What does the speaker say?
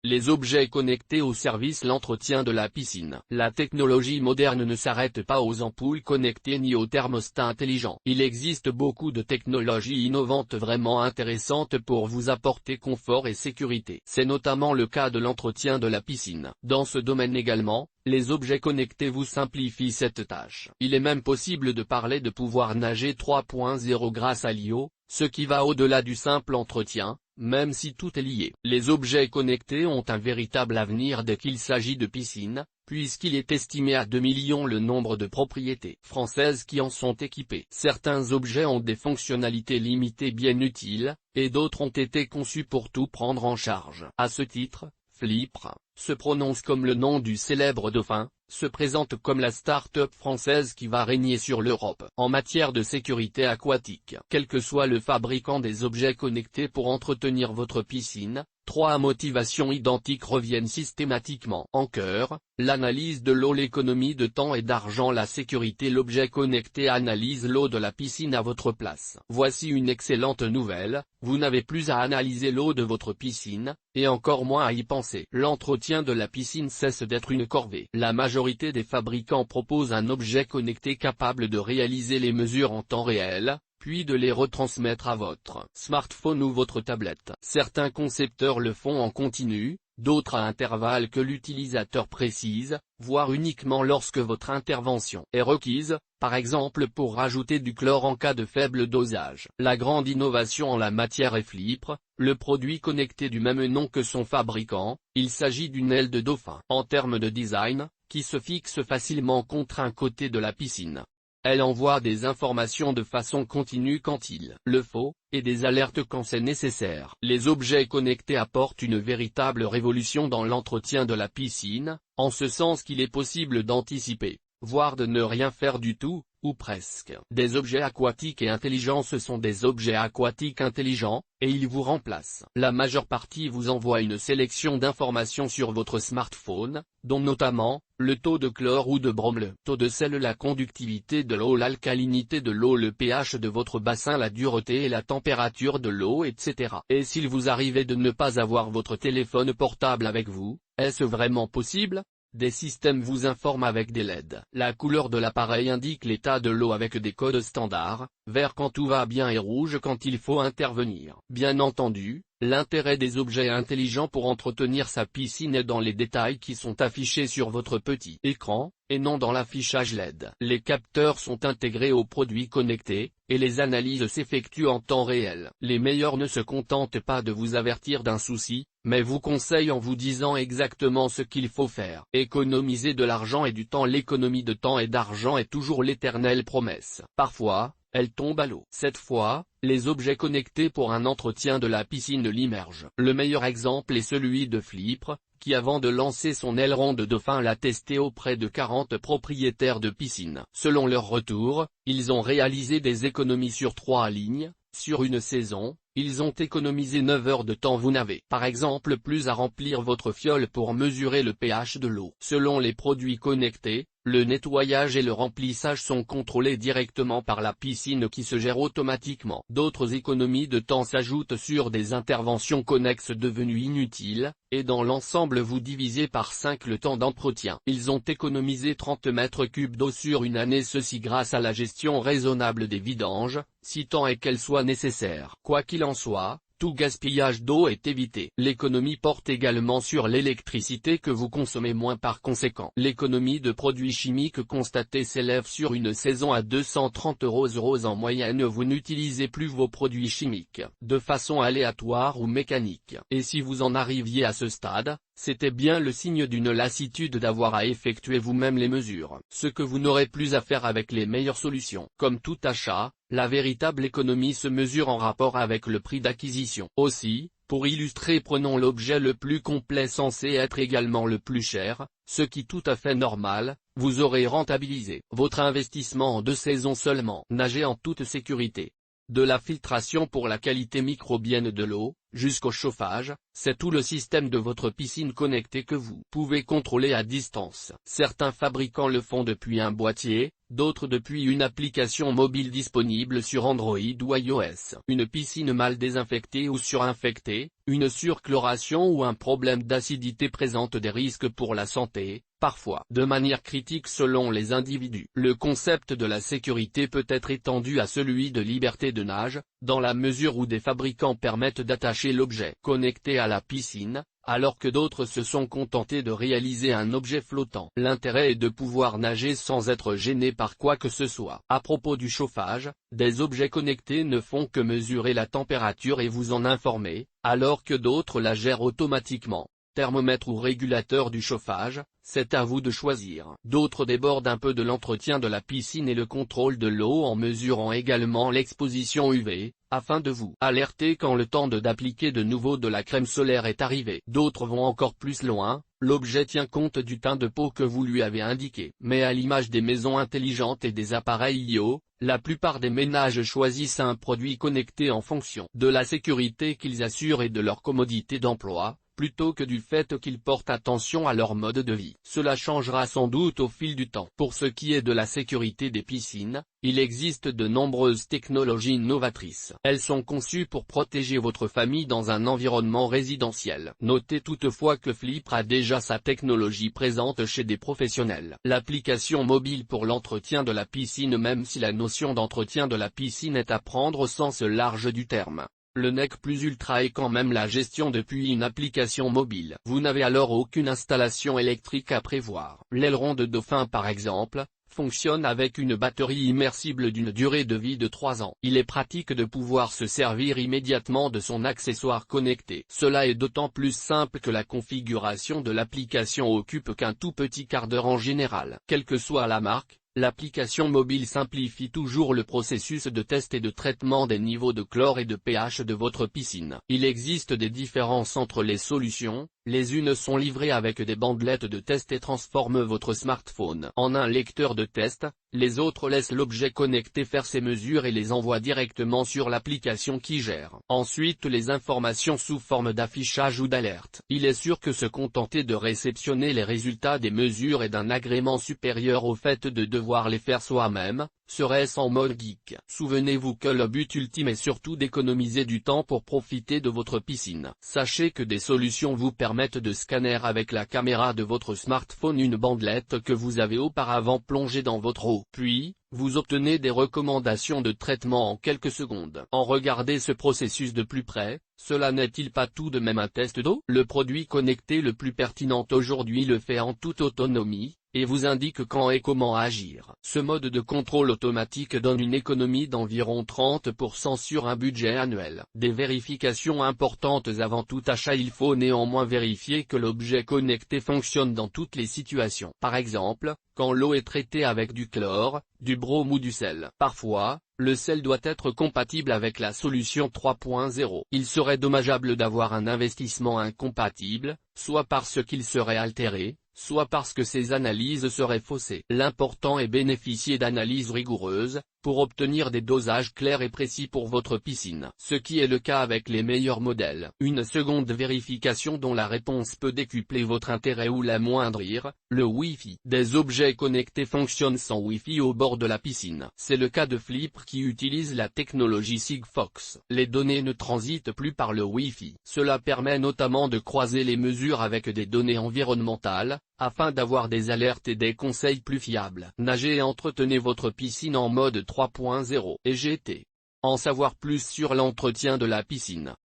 Les objets connectés au service l'entretien de la piscine. La technologie moderne ne s'arrête pas aux ampoules connectées ni aux thermostats intelligents. Il existe beaucoup de technologies innovantes vraiment intéressantes pour vous apporter confort et sécurité. C'est notamment le cas de l'entretien de la piscine. Dans ce domaine également, les objets connectés vous simplifient cette tâche. Il est même possible de parler de pouvoir nager 3.0 grâce à l'IO, ce qui va au-delà du simple entretien, même si tout est lié. Les objets connectés ont un véritable avenir dès qu'il s'agit de piscines, puisqu'il est estimé à 2 millions le nombre de propriétés françaises qui en sont équipées. Certains objets ont des fonctionnalités limitées bien utiles, et d'autres ont été conçus pour tout prendre en charge. À ce titre, Flipr se prononce comme le nom du célèbre dauphin, se présente comme la start-up française qui va régner sur l'Europe en matière de sécurité aquatique. Quel que soit le fabricant des objets connectés pour entretenir votre piscine, 3 motivations identiques reviennent systématiquement en cœur: l'analyse de l'eau, l'économie de temps et d'argent, la sécurité. L'objet connecté analyse l'eau de la piscine à votre place. Voici une excellente nouvelle, vous n'avez plus à analyser l'eau de votre piscine, et encore moins à y penser. L'entretien de la piscine cesse d'être une corvée. La majorité des fabricants proposent un objet connecté capable de réaliser les mesures en temps réel, puis de les retransmettre à votre smartphone ou votre tablette. Certains concepteurs le font en continu, d'autres à intervalles que l'utilisateur précise, voire uniquement lorsque votre intervention est requise, par exemple pour rajouter du chlore en cas de faible dosage. La grande innovation en la matière est Flipr, le produit connecté du même nom que son fabricant. Il s'agit d'une aile de dauphin en termes de design, qui se fixe facilement contre un côté de la piscine. Elle envoie des informations de façon continue quand il le faut, et des alertes quand c'est nécessaire. Les objets connectés apportent une véritable révolution dans l'entretien de la piscine, en ce sens qu'il est possible d'anticiper, voire de ne rien faire du tout, ou presque. Des objets aquatiques et intelligents. Ce sont des objets aquatiques intelligents, et ils vous remplacent. La majeure partie vous envoie une sélection d'informations sur votre smartphone, dont notamment, le taux de chlore ou de brome, le taux de sel, la conductivité de l'eau, l'alcalinité de l'eau, le pH de votre bassin, la dureté et la température de l'eau, etc. Et s'il vous arrivait de ne pas avoir votre téléphone portable avec vous, est-ce vraiment possible ? Des systèmes vous informent avec des LED. La couleur de l'appareil indique l'état de l'eau avec des codes standards, vert quand tout va bien et rouge quand il faut intervenir. Bien entendu, l'intérêt des objets intelligents pour entretenir sa piscine est dans les détails qui sont affichés sur votre petit écran, et non dans l'affichage LED. Les capteurs sont intégrés aux produits connectés, et les analyses s'effectuent en temps réel. Les meilleurs ne se contentent pas de vous avertir d'un souci, mais vous conseillent en vous disant exactement ce qu'il faut faire. Économiser de l'argent et du temps. L'économie de temps et d'argent est toujours l'éternelle promesse. Parfois, elle tombe à l'eau. Cette fois, les objets connectés pour un entretien de la piscine l'immergent. Le meilleur exemple est celui de Flipr, qui avant de lancer son aileron de dauphin l'a testé auprès de 40 propriétaires de piscines. Selon leur retour, ils ont réalisé des économies sur 3 lignes. Sur une saison, ils ont économisé 9 heures de temps. Vous n'avez par exemple plus à remplir votre fiole pour mesurer le pH de l'eau. Selon les produits connectés, le nettoyage et le remplissage sont contrôlés directement par la piscine qui se gère automatiquement. D'autres économies de temps s'ajoutent sur des interventions connexes devenues inutiles, et dans l'ensemble vous divisez par 5 le temps d'entretien. Ils ont économisé 30 mètres cubes d'eau sur une année, ceci grâce à la gestion raisonnable des vidanges, si tant est qu'elle soit nécessaire. Quoi qu'il en soit, tout gaspillage d'eau est évité. L'économie porte également sur l'électricité que vous consommez moins. Par conséquent, l'économie de produits chimiques constatée s'élève sur une saison à 230 € en moyenne. Vous n'utilisez plus vos produits chimiques de façon aléatoire ou mécanique. Et si vous en arriviez à ce stade, c'était bien le signe d'une lassitude d'avoir à effectuer vous-même les mesures. Ce que vous n'aurez plus à faire avec les meilleures solutions. Comme tout achat, la véritable économie se mesure en rapport avec le prix d'acquisition. Aussi, pour illustrer, prenons l'objet le plus complet censé être également le plus cher, ce qui tout à fait normal, vous aurez rentabilisé votre investissement en 2 saisons seulement. Nagez en toute sécurité. De la filtration pour la qualité microbienne de l'eau, jusqu'au chauffage, c'est tout le système de votre piscine connectée que vous pouvez contrôler à distance. Certains fabricants le font depuis un boîtier, d'autres depuis une application mobile disponible sur Android ou iOS. Une piscine mal désinfectée ou surinfectée, une surchloration ou un problème d'acidité présente des risques pour la santé, parfois de manière critique selon les individus. Le concept de la sécurité peut être étendu à celui de liberté de nage, dans la mesure où des fabricants permettent d'attacher l'objet connecté à la piscine, alors que d'autres se sont contentés de réaliser un objet flottant. L'intérêt est de pouvoir nager sans être gêné par quoi que ce soit. À propos du chauffage, des objets connectés ne font que mesurer la température et vous en informer, alors que d'autres la gèrent automatiquement. Thermomètre ou régulateur du chauffage, c'est à vous de choisir. D'autres débordent un peu de l'entretien de la piscine et le contrôle de l'eau en mesurant également l'exposition UV, afin de vous alerter quand le temps d'appliquer de nouveau de la crème solaire est arrivé. D'autres vont encore plus loin, l'objet tient compte du teint de peau que vous lui avez indiqué. Mais à l'image des maisons intelligentes et des appareils IO, la plupart des ménages choisissent un produit connecté en fonction de la sécurité qu'ils assurent et de leur commodité d'emploi, plutôt que du fait qu'ils portent attention à leur mode de vie. Cela changera sans doute au fil du temps. Pour ce qui est de la sécurité des piscines, il existe de nombreuses technologies novatrices. Elles sont conçues pour protéger votre famille dans un environnement résidentiel. Notez toutefois que Flipr a déjà sa technologie présente chez des professionnels. L'application mobile pour l'entretien de la piscine. Même si la notion d'entretien de la piscine est à prendre au sens large du terme, le NEC Plus Ultra est quand même la gestion depuis une application mobile. Vous n'avez alors aucune installation électrique à prévoir. L'aileron de dauphin par exemple, fonctionne avec une batterie immersible d'une durée de vie de 3 ans. Il est pratique de pouvoir se servir immédiatement de son accessoire connecté. Cela est d'autant plus simple que la configuration de l'application occupe qu'un tout petit quart d'heure en général. Quelle que soit la marque, l'application mobile simplifie toujours le processus de test et de traitement des niveaux de chlore et de pH de votre piscine. Il existe des différences entre les solutions, les unes sont livrées avec des bandelettes de test et transforment votre smartphone en un lecteur de test, les autres laissent l'objet connecté faire ses mesures et les envoient directement sur l'application qui gère ensuite les informations sous forme d'affichage ou d'alerte. Il est sûr que se contenter de réceptionner les résultats des mesures et d'un agrément supérieur au fait de devoir les faire soi-même, serait-ce en mode geek. Souvenez-vous que le but ultime est surtout d'économiser du temps pour profiter de votre piscine. Sachez que des solutions vous permettent de scanner avec la caméra de votre smartphone une bandelette que vous avez auparavant plongée dans votre eau. Puis, vous obtenez des recommandations de traitement en quelques secondes. En regardez ce processus de plus près, cela n'est-il pas tout de même un test d'eau? Le produit connecté le plus pertinent aujourd'hui le fait en toute autonomie, et vous indique quand et comment agir. Ce mode de contrôle automatique donne une économie d'environ 30% sur un budget annuel. Des vérifications importantes avant tout achat. Il faut néanmoins vérifier que l'objet connecté fonctionne dans toutes les situations. Par exemple, quand l'eau est traitée avec du chlore, du brome ou du sel. Parfois, le sel doit être compatible avec la solution 3.0. Il serait dommageable d'avoir un investissement incompatible, soit parce qu'il serait altéré, soit parce que ces analyses seraient faussées. L'important est bénéficier d'analyses rigoureuses, pour obtenir des dosages clairs et précis pour votre piscine. Ce qui est le cas avec les meilleurs modèles. Une seconde vérification dont la réponse peut décupler votre intérêt ou l'amoindrir, le Wi-Fi. Des objets connectés fonctionnent sans Wi-Fi au bord de la piscine. C'est le cas de Flipr qui utilise la technologie Sigfox. Les données ne transitent plus par le Wi-Fi. Cela permet notamment de croiser les mesures avec des données environnementales, afin d'avoir des alertes et des conseils plus fiables. Nagez et entretenez votre piscine en mode 3.0 et GT. En savoir plus sur l'entretien de la piscine.